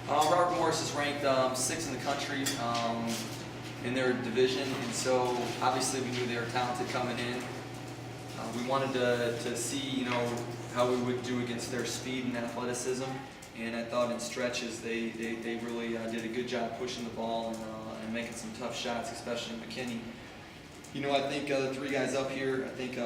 Robert Morris is ranked 6th in the country in their division, and so obviously we knew they were talented coming in. We wanted to see, how we would do against their speed and athleticism, and I thought in stretches they really did a good job pushing the ball and making some tough shots, especially McKinney. I think the three guys up here, I think,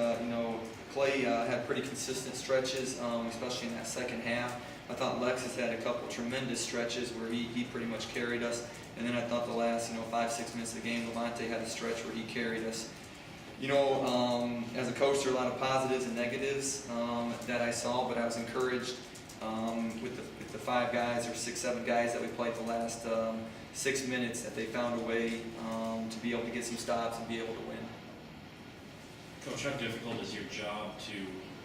Clay had pretty consistent stretches, especially in that second half. I thought Lexus had a couple tremendous stretches where he pretty much carried us. And then I thought the last, 5-6 minutes of the game, Levante had a stretch where he carried us. As a coach, there are a lot of positives and negatives that I saw, but I was encouraged with the 5 guys or 6-7 guys that we played the last 6 minutes that they found a way to be able to get some stops and be able to win. Coach, how difficult is your job to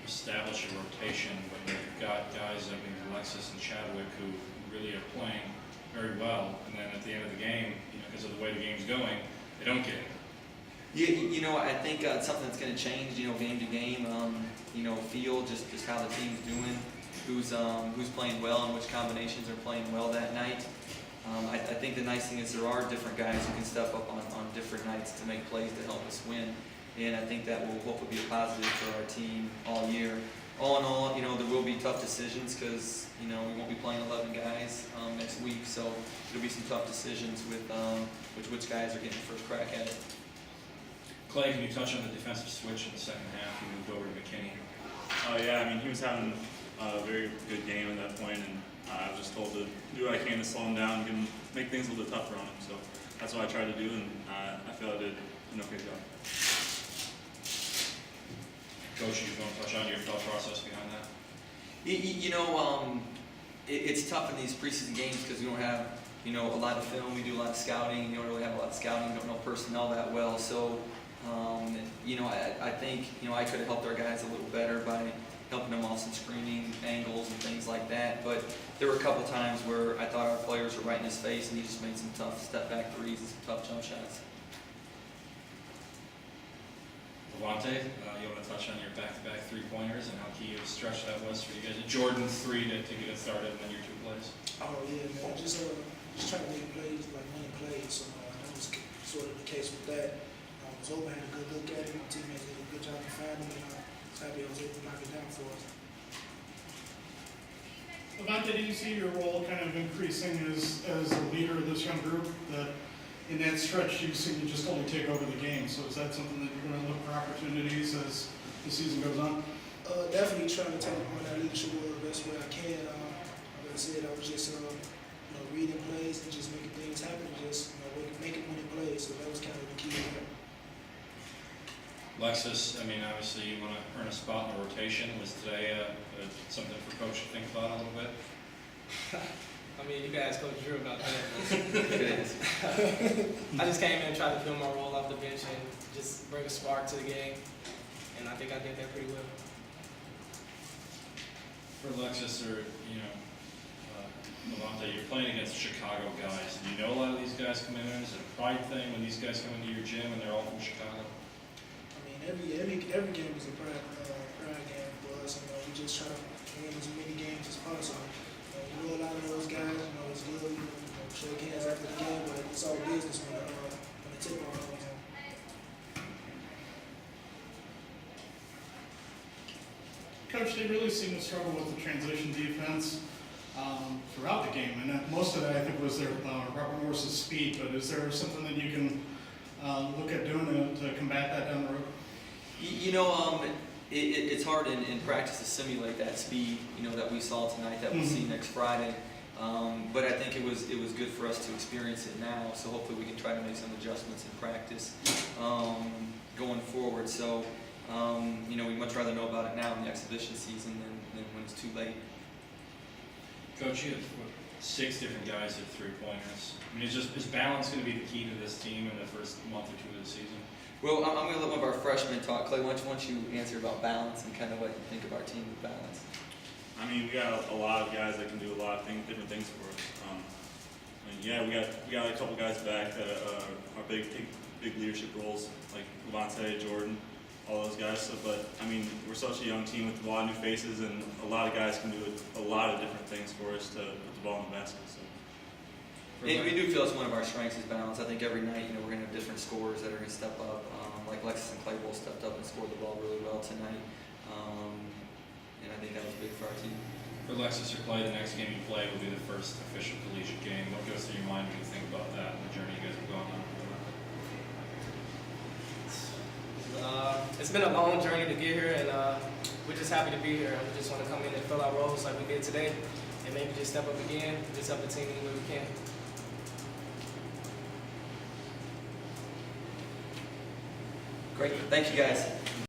establish a rotation when you've got guys like Alexis and Chadwick who really are playing very well, and then at the end of the game, because of the way the game's going, they don't get it? Yeah, I think it's something that's going to change, game to game. Feel just how the team's doing, who's playing well, and which combinations are playing well that night. I think the nice thing is there are different guys who can step up on different nights to make plays to help us win, and I think that will hopefully be a positive for our team all year. All in all, there will be tough decisions because, we won't be playing 11 guys next week, so there'll be some tough decisions with which guys are getting the first crack at it. Clay, can you touch on the defensive switch in the second half? He moved over to McKinney. Yeah, he was having a very good game at that point, and I was just told to do what I can to slow him down and make things a little bit tougher on him. So that's what I tried to do, and I feel I did an okay job. Coach, you want to touch on your thought process behind that? It's tough in these preseason games because we don't have, a lot of film. We do a lot of scouting. You don't really have a lot of scouting. You don't know personnel that well. So, I think, I could have helped our guys a little better by helping them off some screening angles and things like that. But there were a couple times where I thought our players were right in his face, and he just made some tough step-back threes and some tough jump shots. Levante, you want to touch on your back-to-back three-pointers and how key of a stretch that was for you guys? Jordan 3 to get it started, and then your 2 plays. Oh yeah, man. Just trying to make plays, like winning plays. So that was sort of the case with that. Zoba had a good look at it. My teammates did a good job of finding me. I was happy I was able to knock it down for us. Levante, do you see your role kind of increasing as a leader of this young group? That in that stretch you seem to just only take over the game. So is that something that you're going to look for opportunities as the season goes on? Definitely trying to take on that leadership role the best way I can. Like I said, I was just reading plays and just making things happen, and just making winning plays. So that was kind of the key. Alexis, obviously you want to earn a spot in the rotation. Was today something for Coach to think about a little bit? You can ask Coach Drew about that. I just came in and tried to fill my role off the bench and just bring a spark to the game, and I think I did that pretty well. For Alexis or Levante, you're playing against Chicago guys. Do you know a lot of these guys come in? Is it a pride thing when these guys come into your gym and they're all from Chicago? Every game is a pride game for us. We just try to win as many games as possible. A lot of those guys, it's good, shake hands after the game, but it's all business when the tip on goes on. Coach, they really seem to struggle with the transition defense throughout the game, and most of that I think was their Robert Morris's speed. But is there something that you can look at doing to combat that down the road? It's hard in practice to simulate that speed, that we saw tonight, that we'll see next Friday. But I think it was good for us to experience it now. So hopefully we can try to make some adjustments in practice going forward. So we'd much rather know about it now in the exhibition season than when it's too late. Coach, you have 6 different guys at 3-pointers. Is balance going to be the key to this team in the first month or 2 of the season? Well, I'm going to let one of our freshmen talk. Clay, why don't you answer about balance and kind of what you think of our team with balance? We got a lot of guys that can do a lot of different things for us. We got a couple guys back that are big leadership roles, like Levante, Jordan, all those guys. So, but we're such a young team with a lot of new faces, and a lot of guys can do a lot of different things for us to put the ball in the basket. So And we do feel it's one of our strengths is balance. I think every night, we're going to have different scorers that are going to step up. Like Lexus and Claypool stepped up and scored the ball really well tonight. And I think that was big for our team. For Lexus or Clay, the next game you play will be the first official collegiate game. What goes through your mind when you think about that and the journey you guys have gone on? It's been a long journey to get here, and we're just happy to be here. We just want to come in and fill our roles like we did today, and maybe just step up again, just help the team any way we can. Great. Thank you, guys.